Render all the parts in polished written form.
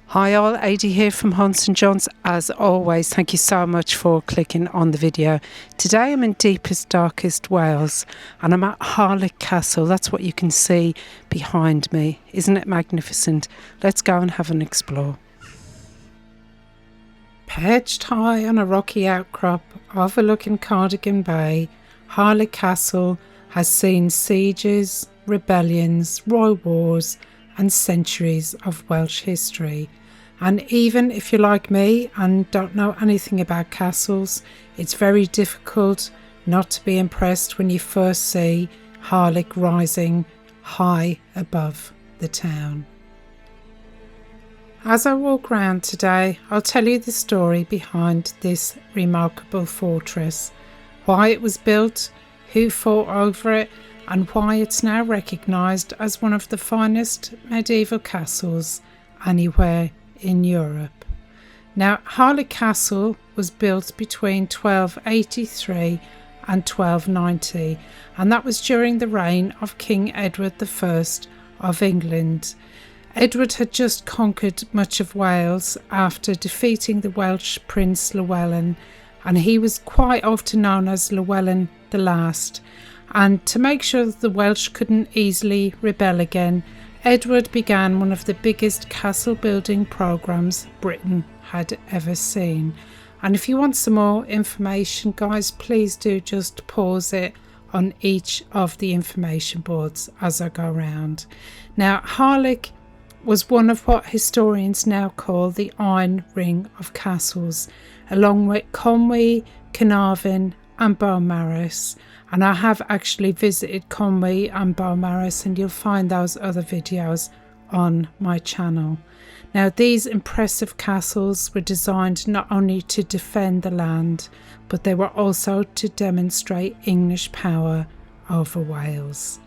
Hi all, Adi here from Hunts and Jaunts. As always, thank you so much for clicking on the video. Today I'm in deepest, darkest Wales and I'm at Harlech Castle. That's what you can see behind me. Isn't it magnificent? Let's go and have an explore. Perched high on a rocky outcrop overlooking Cardigan Bay, Harlech Castle has seen sieges, rebellions, royal wars and centuries of Welsh history. And even if you're like me and don't know anything about castles, it's very difficult not to be impressed when you first see Harlech rising high above the town. As I walk around today, I'll tell you the story behind this remarkable fortress, why it was built, who fought over it, and why it's now recognised as one of the finest medieval castles anywhere in Europe. Now, Harlech Castle was built between 1283 and 1290, and that was during the reign of King Edward I of England. Edward had just conquered much of Wales after defeating the Welsh Prince Llewellyn, and he was quite often known as Llewellyn the Last. And to make sure that the Welsh couldn't easily rebel again, Edward began one of the biggest castle building programmes Britain had ever seen. And if you want some more information, guys, please do just pause it on each of the information boards as I go around. Now, Harlech was one of what historians now call the Iron Ring of castles, along with Conwy, Carnarvon and Beaumaris. And I have actually visited Conwy and Beaumaris, and you'll find those other videos on my channel. Now, these impressive castles were designed not only to defend the land, but they were also to demonstrate English power over Wales.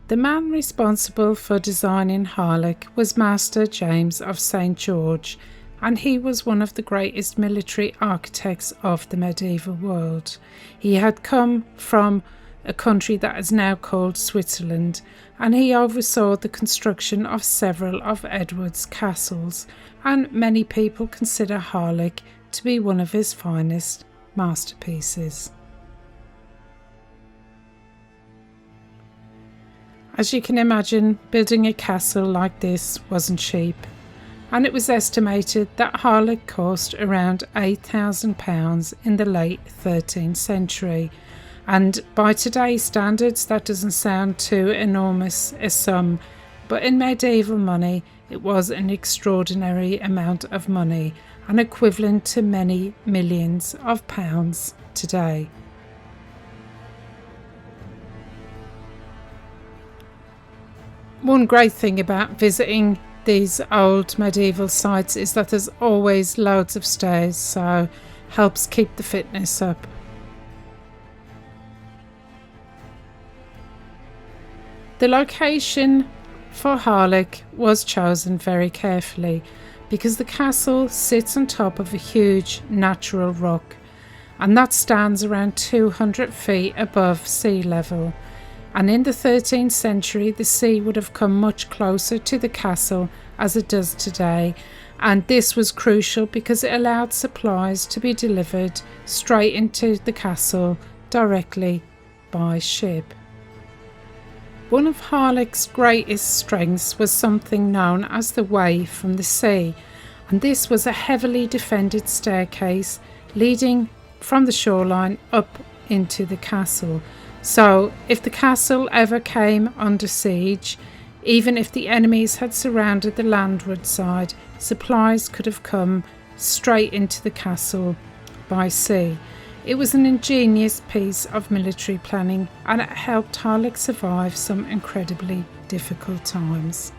The man responsible for designing Harlech was Master James of St. George, and he was one of the greatest military architects of the medieval world. He had come from a country that is now called Switzerland, and he oversaw the construction of several of Edward's castles, and many people consider Harlech to be one of his finest masterpieces. As you can imagine, building a castle like this wasn't cheap, and it was estimated that Harlech cost around £8,000 in the late 13th century, and by today's standards that doesn't sound too enormous a sum, but in medieval money it was an extraordinary amount of money and equivalent to many millions of pounds today. One great thing about visiting these old medieval sites is that there's always loads of stairs, so helps keep the fitness up. The location for Harlech was chosen very carefully because the castle sits on top of a huge natural rock, and that stands around 200 feet above sea level. And in the 13th century, the sea would have come much closer to the castle as it does today, and this was crucial because it allowed supplies to be delivered straight into the castle directly by ship. One of Harlech's greatest strengths was something known as the Way from the Sea, and this was a heavily defended staircase leading from the shoreline up into the castle. So if the castle ever came under siege, even if the enemies had surrounded the landward side, supplies could have come straight into the castle by sea. It was an ingenious piece of military planning, and it helped Harlech survive some incredibly difficult times.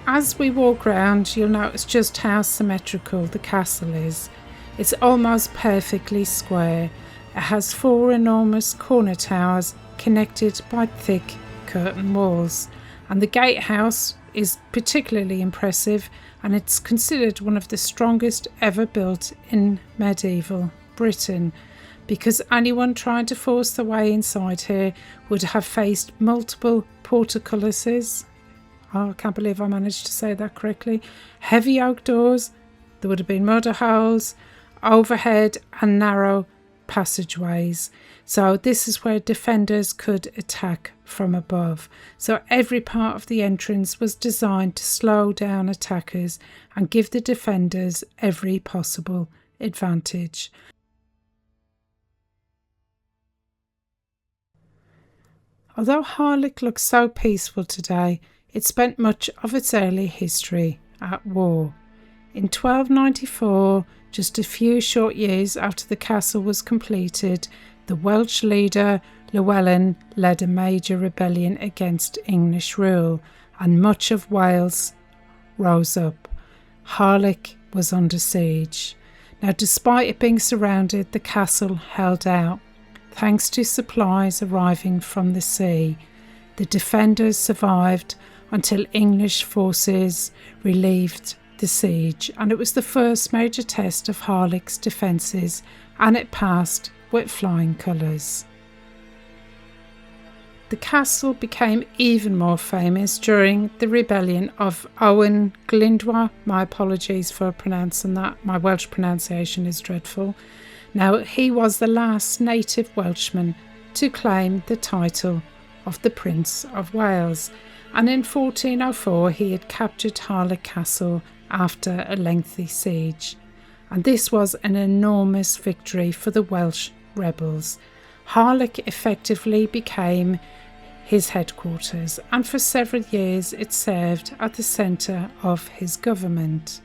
As we walk around, you'll notice just how symmetrical the castle is. It's almost perfectly square. It has 4 enormous corner towers connected by thick curtain walls, and the gatehouse is particularly impressive, and it's considered one of the strongest ever built in medieval Britain. because anyone trying to force their way inside here would have faced multiple portcullises. Oh, I can't believe I managed to say that correctly. Heavy oak doors, there would have been murder holes overhead and narrow passageways. So this is where defenders could attack from above. So every part of the entrance was designed to slow down attackers and give the defenders every possible advantage. Although Harlech looks so peaceful today, it spent much of its early history at war. In 1294, just a few short years after the castle was completed, the Welsh leader Llewellyn led a major rebellion against English rule, and much of Wales rose up. Harlech was under siege. Now, despite it being surrounded, the castle held out. Thanks to supplies arriving from the sea, the defenders survived until English forces relieved the siege, and it was the first major test of Harlech's defences, and it passed with flying colours. The castle became even more famous during the rebellion of Owain Glyndŵr. My apologies for pronouncing that, my Welsh pronunciation is dreadful. Now, he was the last native Welshman to claim the title of the Prince of Wales, and in 1404 he had captured Harlech Castle after a lengthy siege. And this was an enormous victory for the Welsh rebels. Harlech effectively became his headquarters, and for several years it served at the centre of his government.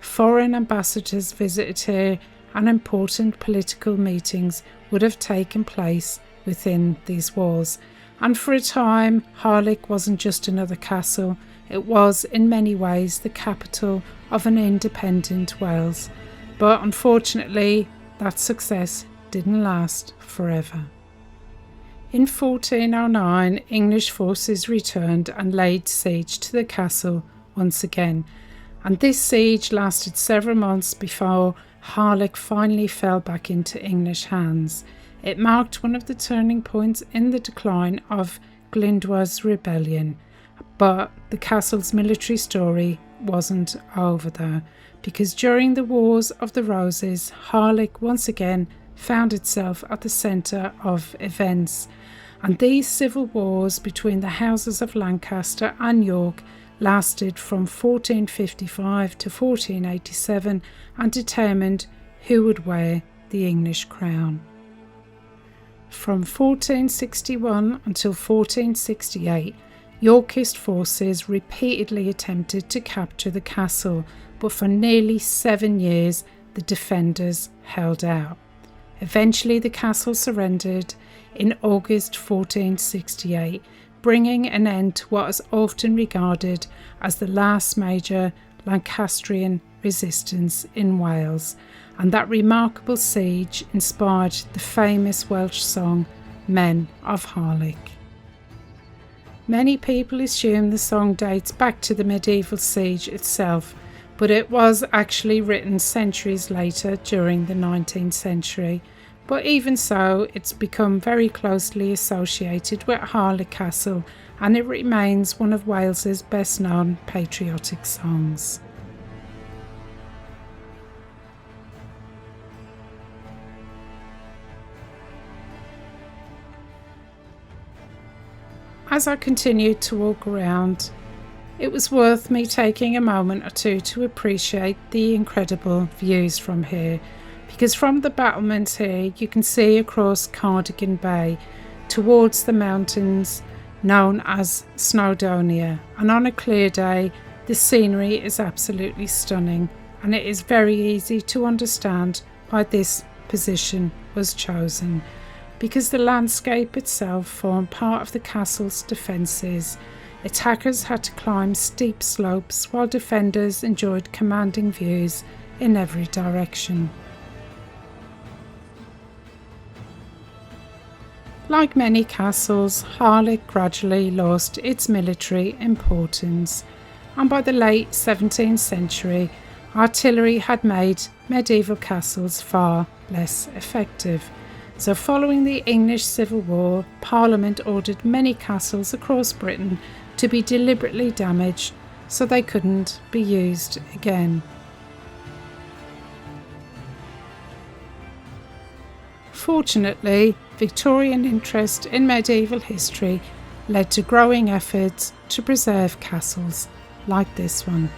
Foreign ambassadors visited here, and important political meetings would have taken place within these walls. And for a time, Harlech wasn't just another castle, it was in many ways the capital of an independent Wales. But unfortunately, that success didn't last forever. In 1409, English forces returned and laid siege to the castle once again, and this siege lasted several months before Harlech finally fell back into English hands. It marked one of the turning points in the decline of Glyndŵr's rebellion. But the castle's military story wasn't over there, because during the Wars of the Roses, Harlech once again found itself at the centre of events. And these civil wars between the houses of Lancaster and York lasted from 1455 to 1487 and determined who would wear the English crown. From 1461 until 1468, Yorkist forces repeatedly attempted to capture the castle, but for nearly 7 years the defenders held out. Eventually the castle surrendered in August 1468, bringing an end to what is often regarded as the last major Lancastrian resistance in Wales, and that remarkable siege inspired the famous Welsh song Men of Harlech. Many people assume the song dates back to the medieval siege itself, but it was actually written centuries later during the 19th century. But even so, it's become very closely associated with Harlech Castle, and it remains one of Wales's best known patriotic songs. As I continued to walk around, it was worth me taking a moment or two to appreciate the incredible views from here, because from the battlements here you can see across Cardigan Bay towards the mountains known as Snowdonia, and on a clear day the scenery is absolutely stunning, and it is very easy to understand why this position was chosen, because the landscape itself formed part of the castle's defences. Attackers had to climb steep slopes while defenders enjoyed commanding views in every direction. Like many castles, Harlech gradually lost its military importance, and by the late 17th century, artillery had made medieval castles far less effective. So following the English Civil War, Parliament ordered many castles across Britain to be deliberately damaged so they couldn't be used again. Fortunately, Victorian interest in medieval history led to growing efforts to preserve castles like this one.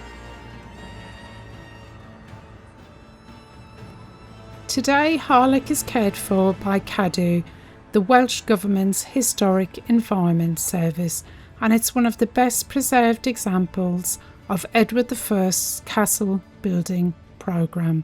Today, Harlech is cared for by Cadw, the Welsh Government's Historic Environment Service, and it's one of the best preserved examples of Edward I's castle building programme.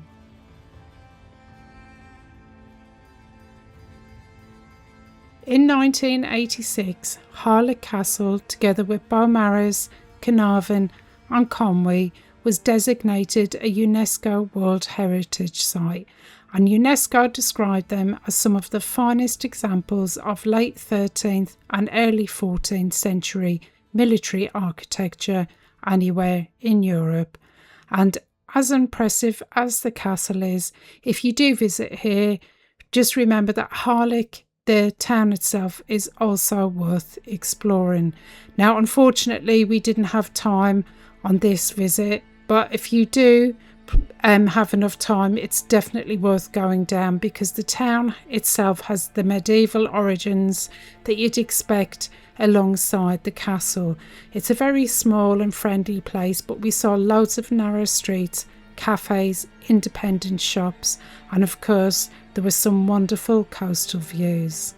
In 1986, Harlech Castle, together with Beaumaris, Carnarvon and Conwy, was designated a UNESCO World Heritage Site, and UNESCO described them as some of the finest examples of late 13th and early 14th century military architecture anywhere in Europe. And as impressive as the castle is, if you do visit here, just remember that Harlech, the town itself, is also worth exploring. Now, unfortunately, we didn't have time on this visit, but if you do have enough time, it's definitely worth going down, because the town itself has the medieval origins that you'd expect alongside the castle. It's a very small and friendly place, but we saw loads of narrow streets, cafes, independent shops, and of course there were some wonderful coastal views.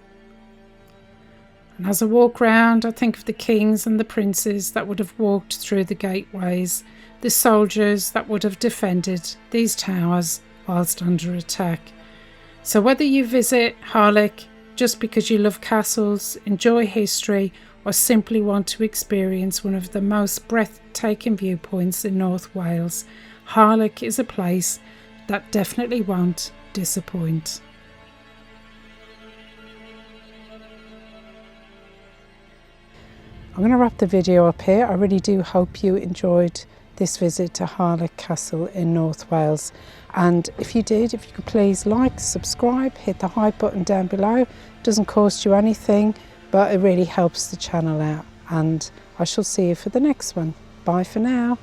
And as I walk round, I think of the kings and the princes that would have walked through the gateways, the soldiers that would have defended these towers whilst under attack. So whether you visit Harlech just because you love castles, enjoy history, or simply want to experience one of the most breathtaking viewpoints in North Wales, Harlech is a place that definitely won't disappoint. I'm going to wrap the video up here. I really do hope you enjoyed this visit to Harlech Castle in North Wales, and if you did, if you could please like, subscribe, hit the hype button down below. It doesn't cost you anything, but it really helps the channel out, and I shall see you for the next one. Bye for now.